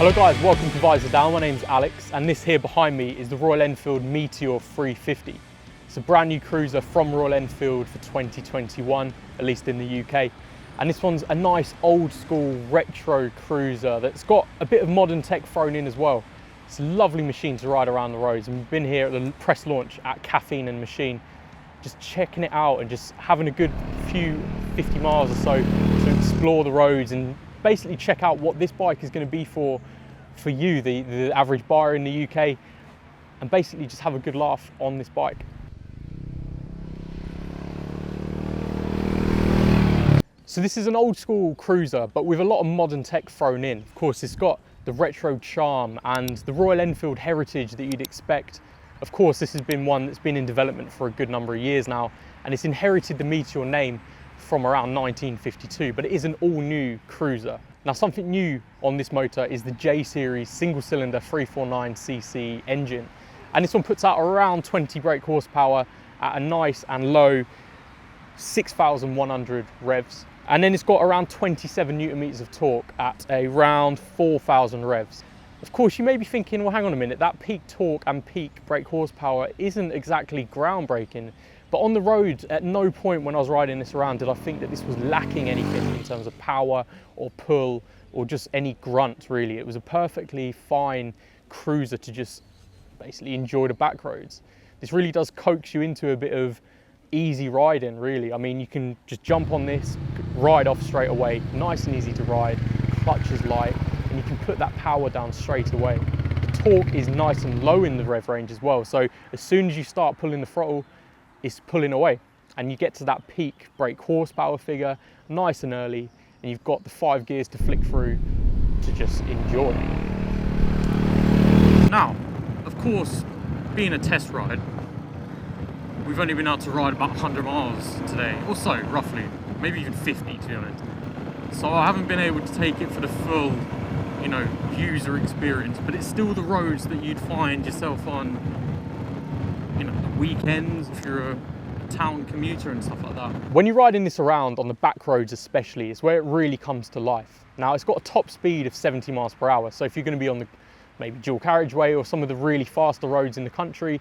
Hello guys, welcome to Visordown. My name's Alex and this here behind me is the Royal Enfield Meteor 350. It's a brand new cruiser from Royal Enfield for 2021, at least in the UK. And this one's a nice old school retro cruiser that's got a bit of modern tech thrown in as well. It's a lovely machine to ride around the roads, and we've been here at the press launch at Caffeine and Machine, just checking it out and just having a good few 50 miles or so to explore the roads and basically check out what this bike is going to be for you, the average buyer in the UK, and basically just have a good laugh on this bike. So this is an old school cruiser, but with a lot of modern tech thrown in. Of course, it's got the retro charm and the Royal Enfield heritage that you'd expect. Of course, this has been one that's been in development for a good number of years now, and it's inherited the Meteor name from around 1952, but it is an all-new cruiser. Now, something new on this motor is the J-Series single-cylinder 349cc engine, and this one puts out around 20 brake horsepower at a nice and low 6,100 revs, and then it's got around 27 newton meters of torque at around 4,000 revs. Of course, you may be thinking, well, hang on a minute, that peak torque and peak brake horsepower isn't exactly groundbreaking. But on the road, at no point when I was riding this around did I think that this was lacking anything in terms of power or pull or just any grunt, really. It was a perfectly fine cruiser to just basically enjoy the back roads. This really does coax you into a bit of easy riding, really. I mean, you can just jump on this, ride off straight away, nice and easy to ride, clutch is light, and you can put that power down straight away. The torque is nice and low in the rev range as well, so as soon as you start pulling the throttle, it's pulling away, and you get to that peak brake horsepower figure nice and early, and you've got the 5 gears to flick through to just enjoy. Now, of course, being a test ride, we've only been able to ride about 100 miles today, or so, roughly, maybe even 50 to be honest. So I haven't been able to take it for the full, user experience, but it's still the roads that you'd find yourself on, the weekends, if you're a town commuter and stuff like that. When you're riding this around on the back roads especially, it's where it really comes to life. Now, it's got a top speed of 70 miles per hour, so if you're going to be on the maybe dual carriageway or some of the really faster roads in the country,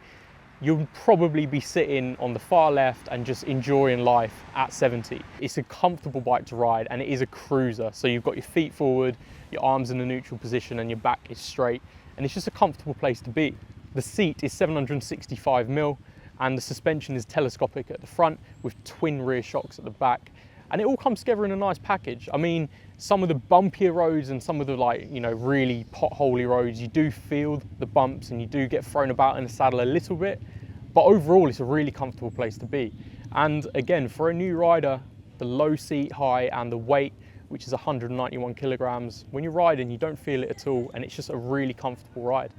you'll probably be sitting on the far left and just enjoying life at 70. It's a comfortable bike to ride, and it is a cruiser, so you've got your feet forward, your arms in a neutral position, and your back is straight, and it's just a comfortable place to be. The seat is 765mm, and the suspension is telescopic at the front with twin rear shocks at the back. And it all comes together in a nice package. I mean, some of the bumpier roads and some of the really potholey roads, you do feel the bumps and you do get thrown about in the saddle a little bit, but overall it's a really comfortable place to be. And again, for a new rider, the low seat height and the weight, which is 191 kilograms, when you're riding, you don't feel it at all, and it's just a really comfortable ride.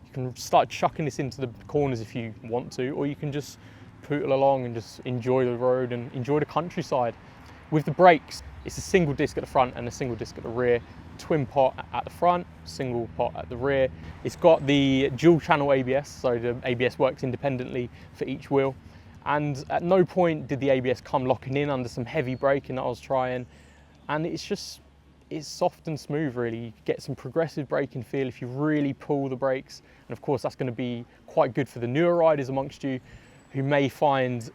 You can start chucking this into the corners if you want to, or you can just pootle along and just enjoy the road and enjoy the countryside. With the brakes, it's a single disc at the front and a single disc at the rear, twin pot at the front, single pot at the rear. It's got the dual channel ABS, so the ABS works independently for each wheel. And at no point did the ABS come locking in under some heavy braking that I was trying. And it's soft and smooth, really. You get some progressive braking feel if you really pull the brakes. And of course, that's going to be quite good for the newer riders amongst you who may find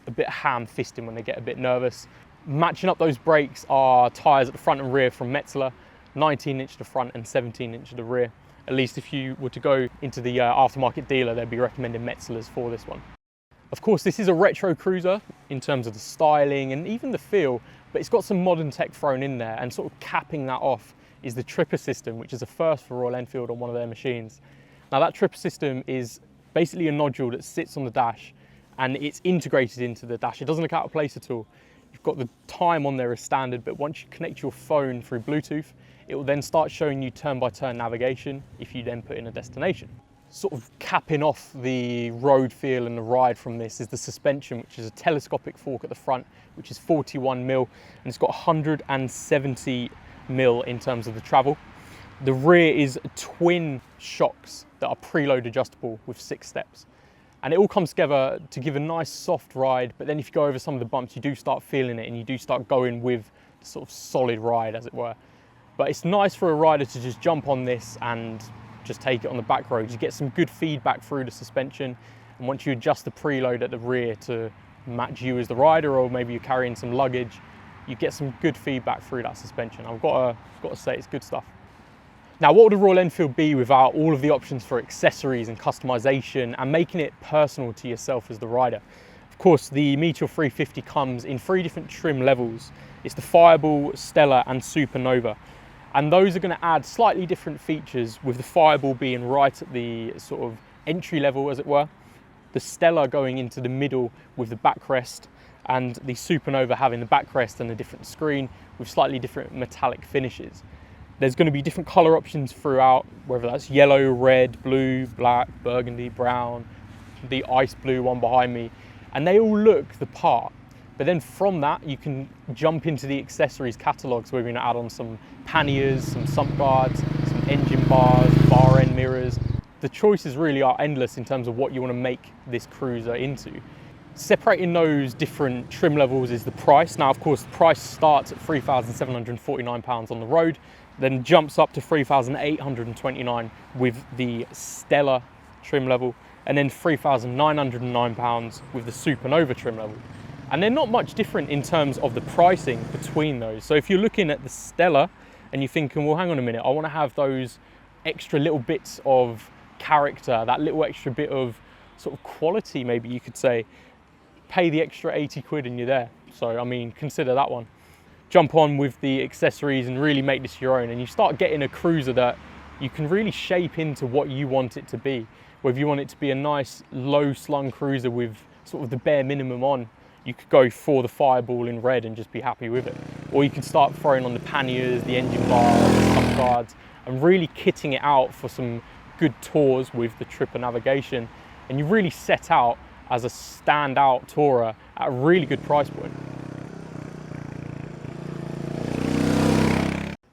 a bit ham-fisting when they get a bit nervous. Matching up those brakes are tyres at the front and rear from Metzeler, 19-inch at the front and 17-inch at the rear. At least if you were to go into the aftermarket dealer, they'd be recommending Metzelers for this one. Of course, this is a retro cruiser in terms of the styling and even the feel, but it's got some modern tech thrown in there, and sort of capping that off is the tripper system, which is a first for Royal Enfield on one of their machines. Now, that tripper system is basically a nodule that sits on the dash, and it's integrated into the dash. It doesn't look out of place at all. You've got the time on there as standard, but once you connect your phone through Bluetooth, it will then start showing you turn-by-turn navigation if you then put in a destination. Sort of capping off the road feel and the ride from this is the suspension, which is a telescopic fork at the front, which is 41mm, and it's got 170mm in terms of the travel. The rear is twin shocks that are preload adjustable with 6 steps. And it all comes together to give a nice soft ride, but then if you go over some of the bumps, you do start feeling it and you do start going with the sort of solid ride, as it were. But it's nice for a rider to just jump on this and just take it on the back roads. You get some good feedback through the suspension, and once you adjust the preload at the rear to match you as the rider, or maybe you're carrying some luggage, you get some good feedback through that suspension. I've got to say, it's good stuff. Now, what would a Royal Enfield be without all of the options for accessories and customization and making it personal to yourself as the rider? Of course, the Meteor 350 comes in 3 different trim levels. It's the Fireball, Stellar and Supernova. And those are going to add slightly different features, with the Fireball being right at the sort of entry level, as it were. The Stellar going into the middle with the backrest, and the Supernova having the backrest and a different screen with slightly different metallic finishes. There's going to be different colour options throughout, whether that's yellow, red, blue, black, burgundy, brown, the ice blue one behind me, and they all look the part. But then from that, you can jump into the accessories catalogues, where we're going to add on some panniers, some sump guards, some engine bars, bar end mirrors. The choices really are endless in terms of what you want to make this cruiser into. Separating those different trim levels is the price. Now, of course, the price starts at £3,749 on the road, then jumps up to £3,829 with the Stellar trim level, and then £3,909 with the Supernova trim level. And they're not much different in terms of the pricing between those. So if you're looking at the Stellar and you're thinking, well, hang on a minute, I want to have those extra little bits of character, that little extra bit of sort of quality, maybe you could say, pay the extra 80 quid and you're there. So, I mean, consider that one. Jump on with the accessories and really make this your own, and you start getting a cruiser that you can really shape into what you want it to be. Whether you want it to be a nice low slung cruiser with sort of the bare minimum on, you could go for the Fireball in red and just be happy with it. Or you could start throwing on the panniers, the engine bars, the sump guards, and really kitting it out for some good tours with the tripper navigation. And you really set out as a standout tourer at a really good price point.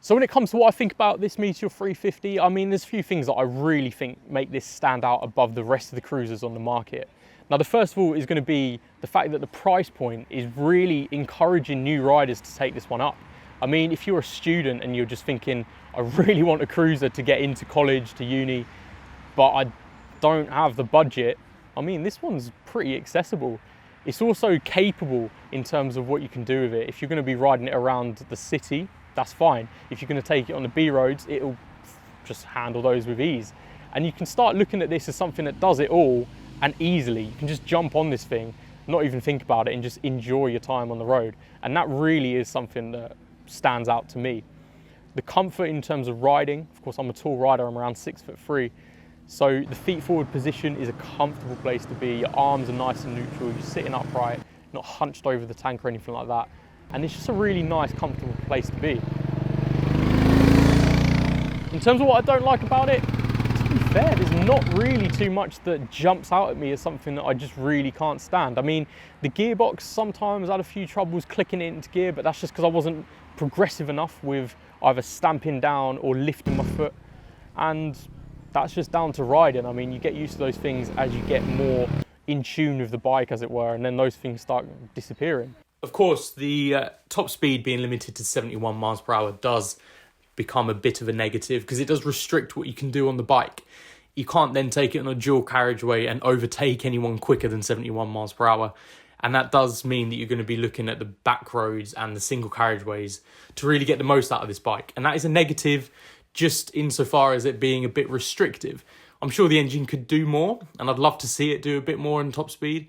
So when it comes to what I think about this Meteor 350, I mean, there's a few things that I really think make this stand out above the rest of the cruisers on the market. Now, the first of all is going to be the fact that the price point is really encouraging new riders to take this one up. I mean, if you're a student and you're just thinking, I really want a cruiser to get into college, to uni, but I don't have the budget, I mean, this one's pretty accessible. It's also capable in terms of what you can do with it. If you're going to be riding it around the city, that's fine. If you're going to take it on the B roads, it'll just handle those with ease. And you can start looking at this as something that does it all, and easily. You can just jump on this thing, not even think about it, and just enjoy your time on the road. And that really is something that stands out to me. The comfort in terms of riding, of course, I'm a tall rider, I'm around 6'3". So the feet forward position is a comfortable place to be. Your arms are nice and neutral, you're sitting upright, not hunched over the tank or anything like that. And it's just a really nice, comfortable place to be. In terms of what I don't like about it, to be fair, there's not really too much that jumps out at me as something that I just really can't stand. I mean, the gearbox, sometimes I had a few troubles clicking it into gear, but that's just because I wasn't progressive enough with either stamping down or lifting my foot. And that's just down to riding. I mean, you get used to those things as you get more in tune with the bike, as it were, and then those things start disappearing. Of course, the top speed being limited to 71 miles per hour does become a bit of a negative, because it does restrict what you can do on the bike. You can't then take it on a dual carriageway and overtake anyone quicker than 71 miles per hour. And that does mean that you're going to be looking at the back roads and the single carriageways to really get the most out of this bike. And that is a negative, just insofar as it being a bit restrictive. I'm sure the engine could do more, and I'd love to see it do a bit more in top speed.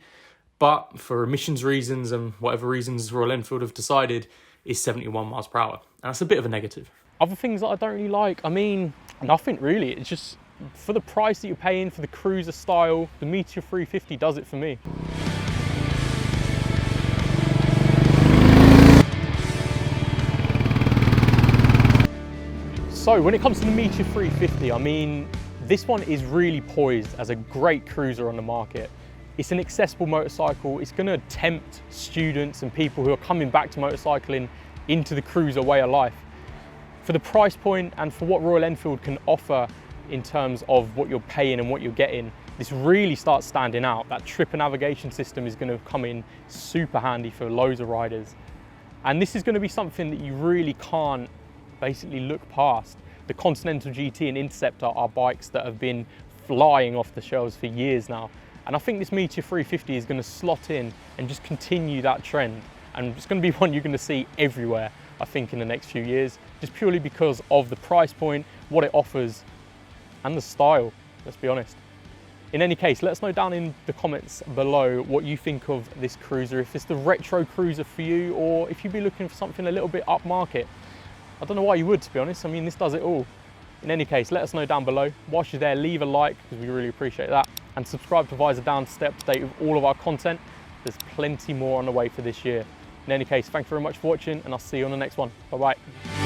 But for emissions reasons and whatever reasons Royal Enfield have decided, is 71 miles per hour. And that's a bit of a negative. Other things that I don't really like, I mean, nothing really. It's just, for the price that you're paying for the cruiser style, the Meteor 350 does it for me. So when it comes to the Meteor 350, I mean, this one is really poised as a great cruiser on the market. It's an accessible motorcycle. It's going to tempt students and people who are coming back to motorcycling into the cruiser way of life. For the price point and for what Royal Enfield can offer in terms of what you're paying and what you're getting, this really starts standing out. That tripper navigation system is going to come in super handy for loads of riders. And this is going to be something that you really can't basically look past. The Continental GT and Interceptor are bikes that have been flying off the shelves for years now. And I think this Meteor 350 is going to slot in and just continue that trend. And it's going to be one you're going to see everywhere, I think, in the next few years, just purely because of the price point, what it offers, and the style, let's be honest. In any case, let us know down in the comments below what you think of this cruiser, if it's the retro cruiser for you, or if you'd be looking for something a little bit upmarket. I don't know why you would, to be honest. I mean, this does it all. In any case, let us know down below. Whilst you're there, leave a like, because we really appreciate that. And subscribe to Visordown to stay up to date with all of our content. There's plenty more on the way for this year. In any case, thank you very much for watching, and I'll see you on the next one. Bye-bye.